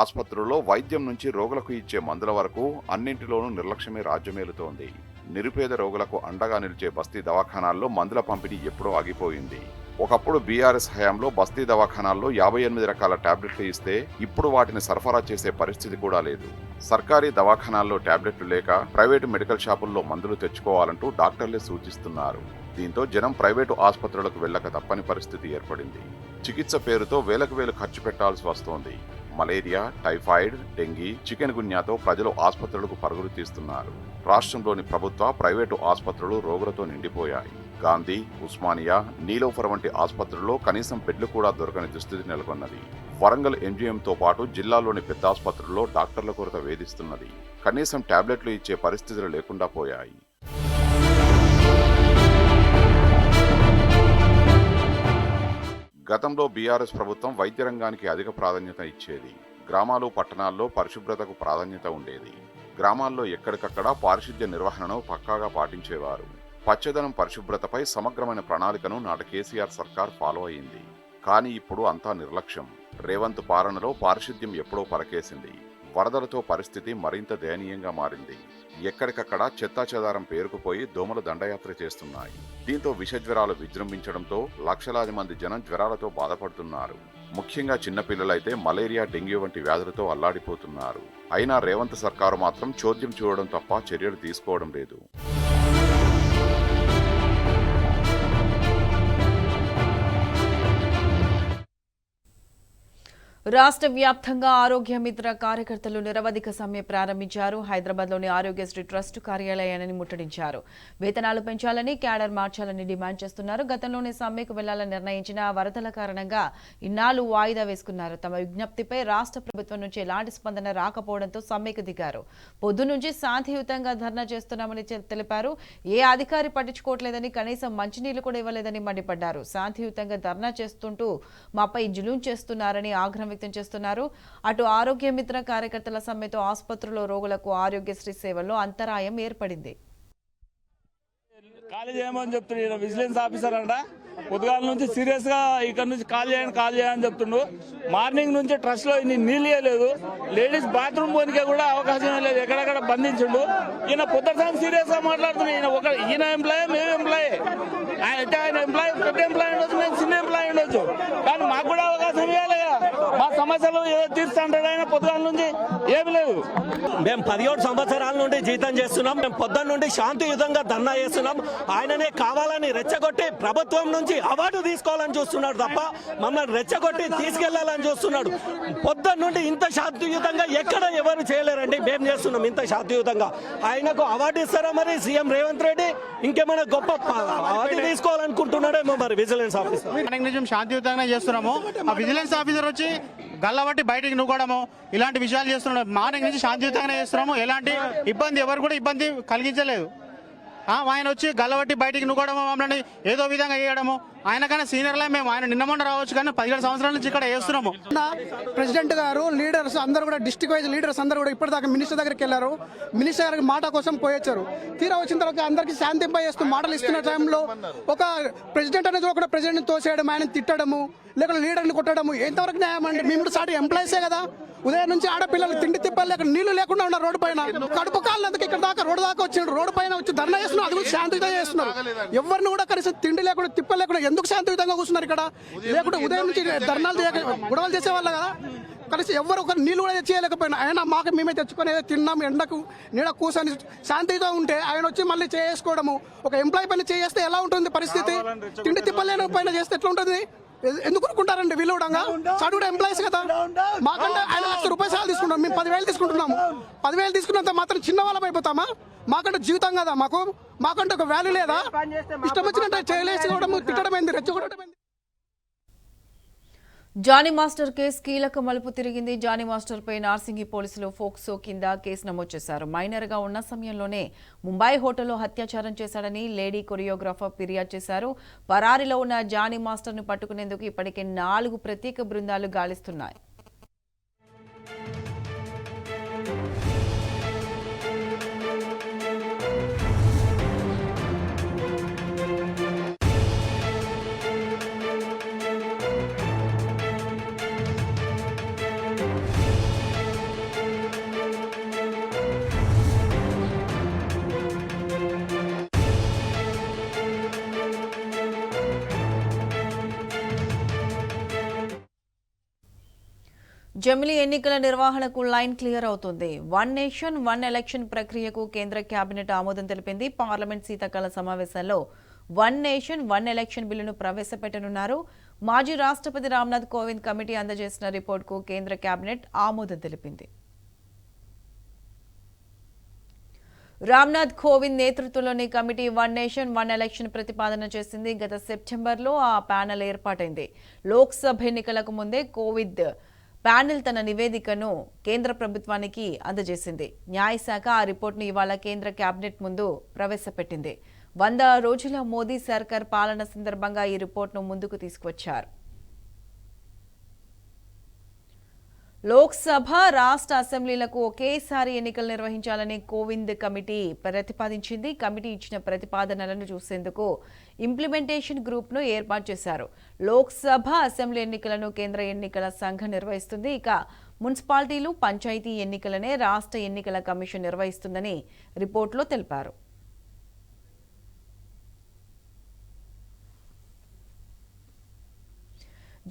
ఆసుపత్రుల్లో వైద్యం నుంచి రోగులకు ఇచ్చే మందుల వరకు అన్నింటిలోనూ నిర్లక్ష్యమే రాజ్యమేలుతోంది. నిరుపేద రోగులకు అండగా నిలిచే బస్తీ దవాఖానాల్లో మందుల పంపిణీ ఎప్పుడో ఆగిపోయింది. ఒకప్పుడు బీఆర్ఎస్ హయాంలో బస్తీ దవాఖానాల్లో 58 రకాల టాబ్లెట్లు ఇస్తే ఇప్పుడు వాటిని సరఫరా చేసే పరిస్థితి కూడా లేదు. సర్కారీ దవాఖానాల్లో టాబ్లెట్లు లేక ప్రైవేటు మెడికల్ షాపుల్లో మందులు తెచ్చుకోవాలంటూ డాక్టర్లే సూచిస్తున్నారు. దీంతో జనం ప్రైవేటు ఆసుపత్రులకు వెళ్లక తప్పని పరిస్థితి ఏర్పడింది. చికిత్స పేరుతో వేలకు వేలు ఖర్చు పెట్టాల్సి వస్తోంది. మలేరియా, టైఫాయిడ్, డెంగీ, చికెన్ గున్యాతో ప్రజలు ఆసుపత్రులకు పరుగులు తీస్తున్నారు. రాష్ట్రంలోని ప్రభుత్వ, ప్రైవేటు ఆసుపత్రులు రోగులతో నిండిపోయాయి. గాంధీ, ఉస్మానియా, నీలోఫర్ వంటి ఆసుపత్రుల్లో కనీసం బెడ్లు కూడా దొరకని దుస్థితి నెలకొన్నది. వరంగల్ ఎంజీఎంతో పాటు జిల్లాలోని పెద్ద ఆసుపత్రుల్లో డాక్టర్ల కొరత వేధిస్తున్నది. కనీసం టాబ్లెట్లు ఇచ్చే పరిస్థితులు లేకుండా పోయాయి. గతంలో బీఆర్ఎస్ ప్రభుత్వం వైద్య రంగానికి అధిక ప్రాధాన్యత ఇచ్చేది. గ్రామాలు, పట్టణాల్లో పరిశుభ్రతకు ప్రాధాన్యత ఉండేది. గ్రామాల్లో ఎక్కడికక్కడ పారిశుద్ధ్య నిర్వహణను పక్కాగా పాటించేవారు. పచ్చదనం, పరిశుభ్రతపై సమగ్రమైన ప్రణాళికను నాటి కేసీఆర్ సర్కార్ ఫాలో అయింది. కానీ ఇప్పుడు అంతా నిర్లక్ష్యం. రేవంత్ పాలనలో పారిశుద్ధ్యం ఎప్పుడో పరకేసింది. వరదలతో పరిస్థితి మరింత దయనీయంగా మారింది. ఎక్కడికక్కడ చెత్తాచెదారం పేరుకుపోయి దోమలు దండయాత్ర చేస్తున్నాయి. దీంతో విషజ్వరాలు విజృంభించడంతో లక్షలాది మంది జనం జ్వరాలతో బాధపడుతున్నారు. ముఖ్యంగా చిన్నపిల్లలైతే మలేరియా, డెంగ్యూ వంటి వ్యాధులతో అల్లాడిపోతున్నారు. అయినా రేవంత్ సర్కారు మాత్రం చోద్యం చూడడం తప్ప చర్యలు తీసుకోవడం లేదు. రాష్ట్ర వ్యాప్తంగా ఆరోగ్య మిత్ర కార్యకర్తలు నిరవధిక సమ్మె ప్రారంభించారు. హైదరాబాద్లోని ఆరోగ్యశ్రీ ట్రస్ట్ కార్యాలయాన్ని ముట్టడించారు. వేతనాలు పెంచాలని, క్యాడర్ మార్చాలని డిమాండ్ చేస్తున్నారు. గతంలోనే సమ్మెకు వెళ్లాలని నిర్ణయించిన వరదల కారణంగా ఇన్నాళ్లు వాయిదా వేసుకున్నారు. తమ విజ్ఞప్తిపై రాష్ట్ర ప్రభుత్వం నుంచి ఎలాంటి స్పందన రాకపోవడంతో సమ్మెకు దిగారు. పొద్దు నుంచి శాంతియుతంగా ధర్నా చేస్తున్నామని తెలిపారు. ఏ అధికారి పట్టించుకోవట్లేదని, కనీసం మంచినీళ్లు కూడా ఇవ్వలేదని మండిపడ్డారు. శాంతియుతంగా ధర్నా చేస్తుంటూ మాపై జులుం చేస్తున్నారని ఆగ్రహం వ్యక్తం చేస్తున్నారు. అటు ఆరోగ్య మిత్ర కార్యకర్తల సమ్మెతో ఆసుపత్రుల్లో రోగులకు ఆరోగ్యశ్రీ సేవల్లో అంతరాయం ఏర్పడింది. ఖాళీ చేయమని చెప్తున్నాడు విజిలెన్స్ ఆఫీసర్ అంట. పొద్దుగాల నుంచి సీరియస్ గా ఇక్కడ నుంచి కాల్ చేయండి చెప్తుండు. మార్నింగ్ నుంచి ట్రస్ట్ లో నీళ్ళు లేదు. లేడీస్ బాత్రూమ్ పోనికే కూడా అవకాశం లేదు. ఎక్కడెక్కడ బంధించుండు. ఈయన పొద్దుసారి సీరియస్ గా మాట్లాడుతున్నాడు. ఈయన ఎంప్లాయీ, మేము ఎంప్లాయీ. ఆయన ఎంప్లాయీ, పెద్ద ఎంప్లాయీ ఉండొచ్చు, మేము చిన్న ఎంప్లాయీ ఉండొచ్చు. కానీ మాకు కూడా అవకాశం ఇవ్వాలి. మా సమస్యలు ఏదో తీర్చుంటాడు ఆయన. పొద్దుగాల నుంచి ఏమి లేదు. మేము 17 సంవత్సరాల నుండి జీతం చేస్తున్నాం. మేము పొద్దున్న నుండి శాంతియుతంగా ధర్నా చేస్తున్నాం. ఆయననే కావాలని రెచ్చగొట్టి ప్రభుత్వం నుంచి అవార్డు తీసుకోవాలని చూస్తున్నాడు తప్ప మమ్మల్ని రెచ్చగొట్టి తీసుకెళ్లాలని చూస్తున్నాడు. పొద్దున్న నుండి ఇంత శాంతియుతంగా ఎక్కడ ఎవరు చేయలేరండి. మేము చేస్తున్నాం ఇంత శాంతియుతంగా. ఆయనకు అవార్డు ఇస్తారా మరి సీఎం రేవంత్ రెడ్డి? ఇంకేమైనా గొప్ప అవార్డు తీసుకోవాలనుకుంటున్నాడేమో మరి విజిలెన్స్ ఆఫీసర్. శాంతియుతంగా చేస్తున్నాము. ఆ విజిలెన్స్ ఆఫీసర్ వచ్చి గల్లబట్టి బయటికి నూకడము ఇలాంటి విషయాలు చేస్తున్నాడు. మార్నింగ్ నుంచి శాంతియుతంగానే చేస్తున్నాము. ఎలాంటి ఇబ్బంది ఎవరు కూడా ఇబ్బంది కలిగించలేదు. ఆయన వచ్చి గల్లబట్టి బయటికి నూకడము, మమ్మల్ని ఏదో విధంగా చేయడము, ఆయనకన్నా సీనియర్లే మేము. ఆయన నిన్న మొన్న రావచ్చు కానీ 17 సంవత్సరాల నుంచి ఇక్కడ చేస్తున్నాము. ప్రెసిడెంట్ గారు లీడర్స్ అందరూ కూడా డిస్ట్రిక్ట్ వైజ్ లీడర్స్ అందరూ కూడా ఇప్పటిదాకా మినిస్టర్ దగ్గరికి వెళ్ళారు. మినిస్టర్ గారికి మాట కోసం పోయొచ్చారు. తీరా వచ్చిన తర్వాత అందరికీ శాంతింపజేస్తూ మాటలు ఇస్తున్న టైంలో ఒక ప్రెసిడెంట్ అనేది ఒక ప్రెసిడెంట్ తోసేయడం, ఆయన తిట్టడము, లేకపోతే లీడర్ని కొట్టడము ఎంతవరకు న్యాయం అండి? మేము సాటి ఎంప్లాయీసే కదా. ఉదయం నుంచి ఆడపిల్లలు తిండి తిప్పాలి లేక నీళ్లు లేకుండా ఉన్నారు రోడ్డు పైన. కడుపు కాళ్ళందుకు ఇక్కడ దాకా రోడ్డు దాకా వచ్చిండు. రోడ్డు పైన వచ్చి ధర్నా చేస్తున్నారు. అది కూడా శాంతియుతంగా చేస్తున్నారు. ఎవరిని కూడా కనీసం తిండి లేకుండా తిప్పలు లేకుండా ఎందుకు శాంతియుతంగా కూర్చున్నారు ఇక్కడ? లేకుంటే ఉదయం నుంచి ధర్నాలు గొడవలు చేసేవాళ్ళు కదా. కలిసి ఎవరు ఒక నీళ్ళు కూడా చేయలేకపోయినా ఆయన మాకు మేమే తెచ్చుకొని తిన్నాం, ఎండకు నీడ కూర్చొని శాంతిగా ఉంటే ఆయన వచ్చి మళ్ళీ చేసుకోవడము. ఒక ఎంప్లాయీ పైన చేస్తే ఎలా ఉంటుంది పరిస్థితి? తిండి తిప్పలేని పైన చేస్తే ఎట్లా ఉంటుంది? ఎందుకు అనుకుంటారండి వీళ్ళు కూడా? చదువు ఎంప్లాయీస్ కదా. మాకంటే ఆయన ₹1,00,000 తీసుకుంటాం, మేము 10,000 తీసుకుంటున్నాము. 10,000 తీసుకున్నంత మాత్రం చిన్న వాళ్ళం అయిపోతామా? మాకంటే జీవితం కదా. మాకంటే ఒక వాల్యూ లేదా? ఇష్టం వచ్చినట్టు చేయలేసుకోవడం, తిట్టడం ఏంది, రెచ్చగొట్టడం ఏంది? జానీ మాస్టర్ కేసు కీలక మలుపు తిరిగింది. జానీ మాస్టర్ పై నార్సింగి పోలీసులు ఫోక్సో కింద కేసు నమోదు చేశారు. మైనర్ గా ఉన్న సమయంలోనే ముంబై హోటల్లో అత్యాచారం చేశాడని లేడీ కొరియోగ్రాఫర్ ఫిర్యాదు చేశారు. పరారీలో ఉన్న జానీ మాస్టర్ ను పట్టుకునేందుకు ఇప్పటికే 4 ప్రత్యేక బృందాలు గాలిస్తున్నాయి. జమిలీ ఎన్నికల నిర్వహణకు లైన్ క్లియర్ అవుతుంది. 1 నేషన్ 1 ఎలక్షన్ ప్రక్రియకు కేంద్ర కేబినెట్ ఆమోదం తెలిపింది. పార్లమెంట్ శీతాకాల సమావేశాల్లో 1 నేషన్ 1 ఎలక్షన్ బిల్లును ప్రవేశపెట్టనున్నారు. మాజీ రాష్ట్రపతి రామ్నాథ్ కోవింద్ కమిటీ అందజేసిన రిపోర్టుకు కేంద్ర కేబినెట్ ఆమోదం తెలిపింది. రామ్నాథ్ కోవింద్ నేతృత్వంలోని కమిటీ 1 నేషన్ 1 ఎలక్షన్ ప్రతిపాదన చేసింది. గత సెప్టెంబర్లో ఆ ప్యానెల్ ఏర్పాటైంది. లోక్సభ ఎన్నికలకు ముందే కోవింద్ ప్యానెల్ తన నివేదికను కేంద్ర ప్రభుత్వానికి అందజేసింది. న్యాయశాఖ ఆ రిపోర్టును ఇవాళ కేంద్ర కేబినెట్ ముందు ప్రవేశపెట్టింది. 100 రోజుల మోదీ సర్కార్ పాలన సందర్భంగా ఈ రిపోర్టును ముందుకు తీసుకువచ్చారు. లోక్సభ, రాష్ట్ర అసెంబ్లీలకు ఒకేసారి ఎన్నికలు నిర్వహించాలని కోవింద్ కమిటీ ప్రతిపాదించింది. కమిటీ ఇచ్చిన ప్రతిపాదనలను చూసేందుకు ఇంప్లిమెంటేషన్ గ్రూప్ను ఏర్పాటు చేశారు. లోక్సభ, అసెంబ్లీ ఎన్నికలను కేంద్ర ఎన్నికల సంఘం నిర్వహిస్తుంది. ఇక మున్సిపాలిటీలు, పంచాయతీ ఎన్నికలనే రాష్ట్ర ఎన్నికల కమిషన్ నిర్వహిస్తుందని రిపోర్టులో తెలిపారు.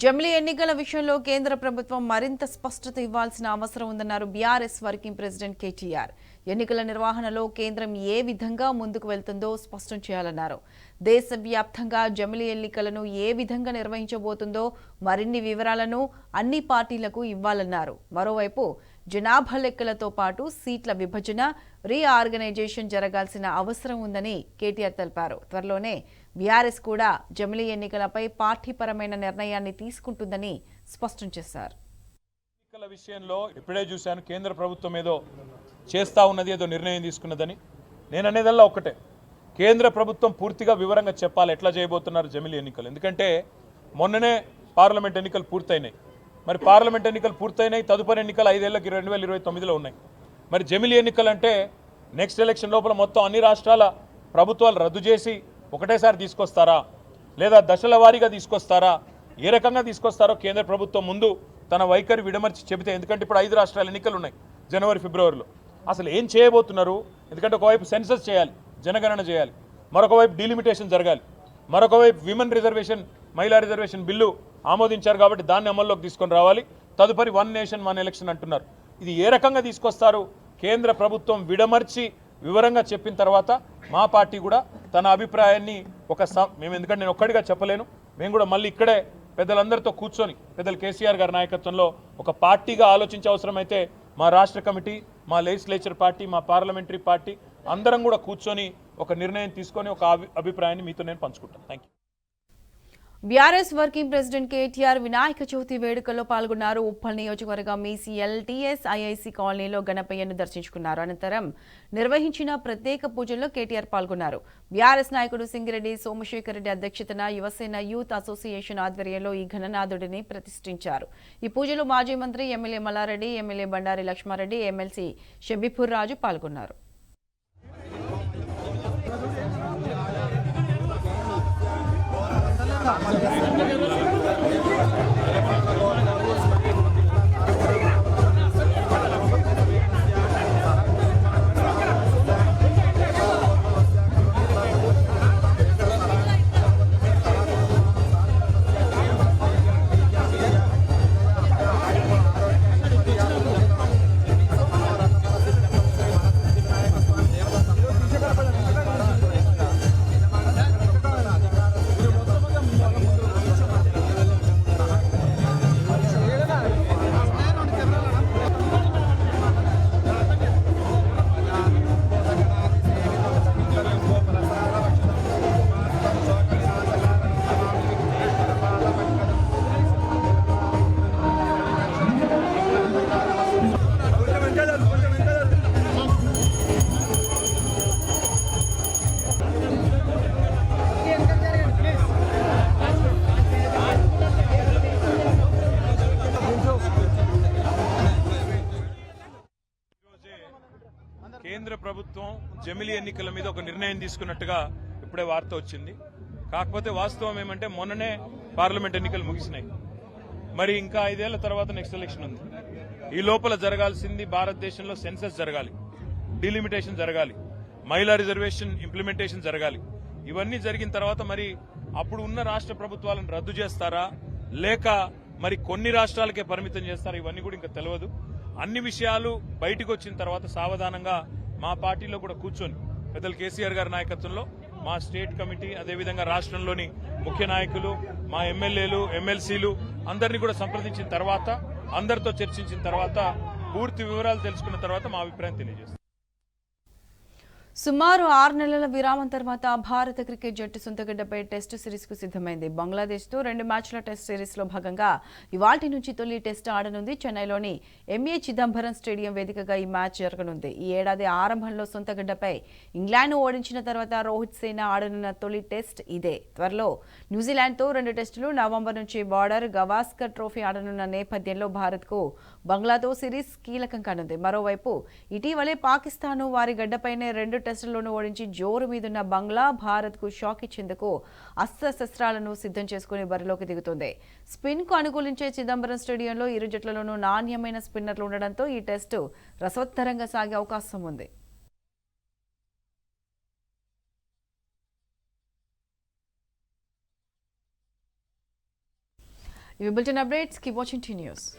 జమిలీ ఎన్నికల విషయంలో కేంద్ర ప్రభుత్వం మరింత స్పష్టత ఇవ్వాల్సిన అవసరం ఉందన్నారు బీఆర్ఎస్ వర్కింగ్ ప్రెసిడెంట్ కేటీఆర్. ఎన్నికల నిర్వహణలో కేంద్రం ఏ విధంగా ముందుకు వెళ్తుందో స్పష్టం చేయాలన్నారు. దేశవ్యాప్తంగా జమిలీ ఎన్నికలను ఏ విధంగా నిర్వహించబోతుందో మరిన్ని వివరాలను అన్ని పార్టీలకు ఇవ్వాలన్నారు. మరోవైపు జనాభా లెక్కలతో పాటు సీట్ల విభజన, రీఆర్గనైజేషన్ జరగాల్సిన అవసరం ఉందని కేటీఆర్ తెలిపారు. త్వరలోనే బీఆర్ఎస్ కూడా జమిలీ ఎన్నికలపై పార్టీపరమైన నిర్ణయాన్ని తీసుకుంటుందని స్పష్టం చేశారు. ఎన్నికల విషయంలో ఇప్పుడే చూశాను, కేంద్ర ప్రభుత్వం ఏదో చేస్తా ఉన్నది, ఏదో నిర్ణయం తీసుకున్నదని. నేను అనేదల్లా ఒక్కటే, కేంద్ర ప్రభుత్వం పూర్తిగా వివరంగా చెప్పాలి ఎట్లా చేయబోతున్నారు జమిలీ ఎన్నికలు. ఎందుకంటే మొన్ననే పార్లమెంట్ ఎన్నికలు పూర్తయినాయి. మరి పార్లమెంట్ ఎన్నికలు పూర్తయినాయి, తదుపరి ఎన్నికలు 5 ఏళ్ళకి 2029లో ఉన్నాయి. మరి జమిలీ ఎన్నికలు అంటే నెక్స్ట్ ఎలక్షన్ లోపల మొత్తం అన్ని రాష్ట్రాల ప్రభుత్వాలు రద్దు చేసి ఒకటేసారి తీసుకొస్తారా, లేదా దశల వారీగా తీసుకొస్తారా, ఏ రకంగా తీసుకొస్తారో కేంద్ర ప్రభుత్వం ముందు తన వైఖరి విడమర్చి చెబితే. ఎందుకంటే ఇప్పుడు 5 రాష్ట్రాల ఎన్నికలు ఉన్నాయి జనవరి, ఫిబ్రవరిలో. అసలు ఏం చేయబోతున్నారు? ఎందుకంటే ఒకవైపు సెన్సస్ చేయాలి, జనగణన చేయాలి, మరొక వైపు డీలిమిటేషన్ జరగాలి, మరొక వైపు విమెన్ రిజర్వేషన్, మహిళా రిజర్వేషన్ బిల్లు ఆమోదించారు కాబట్టి దాన్ని అమల్లోకి తీసుకొని రావాలి. తదుపరి 1 నేషన్ 1 ఎలక్షన్ అంటున్నారు. ఇది ఏ రకంగా తీసుకొస్తారు? కేంద్ర ప్రభుత్వం విడమర్చి వివరంగా చెప్పిన తర్వాత మా పార్టీ కూడా తన అభిప్రాయాన్ని మేము, ఎందుకంటే నేను ఒక్కడిగా చెప్పలేను, మేము కూడా మళ్ళీ ఇక్కడే పెద్దలందరితో కూర్చొని, పెద్దలు కేసీఆర్ గారి నాయకత్వంలో ఒక పార్టీగా ఆలోచించే అవసరమైతే మా రాష్ట్ర కమిటీ, మా లెజిస్లేచర్ పార్టీ, మా పార్లమెంటరీ పార్టీ అందరం కూడా కూర్చొని ఒక నిర్ణయం తీసుకొని ఒక అభిప్రాయాన్ని మీతో నేను పంచుకుంటాను. Thank you. BRS working president KTR Vinayaka Chavithi వేడుకల్లో పాల్గొన్నారు. ఉప్పల్ నియోజకవర్గం ఈసీఎల్ టీఎస్ ఐఐసి కాలనీలో గణపయ్యను దర్శించుకున్నారు. అనంతరం నిర్వహించిన ప్రత్యేక పూజల్లో కేటీఆర్ పాల్గొన్నారు. బీఆర్ఎస్ నాయకుడు సింగిరెడ్డి సోమశేఖర్ రెడ్డి అధ్యక్షతన యువసేన యూత్ అసోసియేషన్ ఆధ్వర్యంలో ఈ ఘననాథుడిని ప్రతిష్ఠించారు. ఈ పూజలో మాజీ మంత్రి MLA Malla Reddy, MLA Bandari Lakshma Reddy, MLC Shabipur Raju పాల్గొన్నారు. కేంద్ర ప్రభుత్వం జమిలీ ఎన్నికల మీద ఒక నిర్ణయం తీసుకున్నట్టుగా ఇప్పుడే వార్త వచ్చింది. కాకపోతే వాస్తవం ఏమంటే మొన్ననే పార్లమెంట్ ఎన్నికలు ముగిసినాయి. మరి ఇంకా 5 ఏళ్ల తర్వాత నెక్స్ట్ ఎలక్షన్ ఉంది. ఈ లోపల జరగాల్సింది భారతదేశంలో సెన్సస్ జరగాలి, డిలిమిటేషన్ జరగాలి, మహిళా రిజర్వేషన్ ఇంప్లిమెంటేషన్ జరగాలి. ఇవన్నీ జరిగిన తర్వాత మరి అప్పుడు ఉన్న రాష్ట్ర ప్రభుత్వాలను రద్దు చేస్తారా లేక మరి కొన్ని రాష్ట్రాలకే పరిమితం చేస్తారా ఇవన్నీ కూడా ఇంకా తెలియదు. అన్ని విషయాలు బయటకు వచ్చిన తర్వాత సావధానంగా మా పార్టీలో కూడా కూర్చొని పెద్దలు కేసీఆర్ గారి నాయకత్వంలో మా స్టేట్ కమిటీ, అదేవిధంగా రాష్ట్రంలోని ముఖ్య నాయకులు, మా ఎమ్మెల్యేలు, ఎమ్మెల్సీలు అందరినీ కూడా సంప్రదించిన తర్వాత, అందరితో చర్చించిన తర్వాత, పూర్తి వివరాలు తెలుసుకున్న తర్వాత మా అభిప్రాయం తెలియజేస్తాం. సుమారు 6 నెలల విరామం తర్వాత భారత క్రికెట్ జట్టు సొంతగడ్డపై టెస్టు సిరీస్కు సిద్ధమైంది. బంగ్లాదేశ్తో 2 మ్యాచ్ల టెస్ట్ సిరీస్లో భాగంగా ఇవాల్టి నుంచి తొలి టెస్ట్ ఆడనుంది. చెన్నైలోని ఎంఏ చిదంబరం స్టేడియం వేదికగా ఈ మ్యాచ్ జరగనుంది. ఈ ఏడాది ఆరంభంలో సొంతగడ్డపై ఇంగ్లాండ్ను ఓడించిన తర్వాత రోహిత్ సేన ఆడనున్న తొలి టెస్ట్ ఇదే. త్వరలో న్యూజిలాండ్తో 2 టెస్టులు, నవంబర్ నుంచి బార్డర్ గవాస్కర్ ట్రోఫీ ఆడనున్న నేపథ్యంలో భారత్కు బంగ్లాతో సిరీస్ కీలకం కానుంది. మరోవైపు ఇటీవలే పాకిస్తాన్ వారి గడ్డపైనే 2 టెస్టుల్లోనూ ఓడించి జోరు మీదున్న బంగ్లా భారత్కు షాక్ ఇచ్చేందుకు అస్త్రశస్త్రాలను సిద్ధం చేసుకుని బరిలోకి దిగుతుంది. స్పిన్కు అనుకూలించే చిదంబరం స్టేడియంలో ఇరు జట్లలోనూ నాణ్యమైన స్పిన్నర్లు ఉండడంతో ఈ టెస్టు రసవత్తరంగా సాగే అవకాశం ఉంది. ఇవి bulletin updates. Keep watching tea news.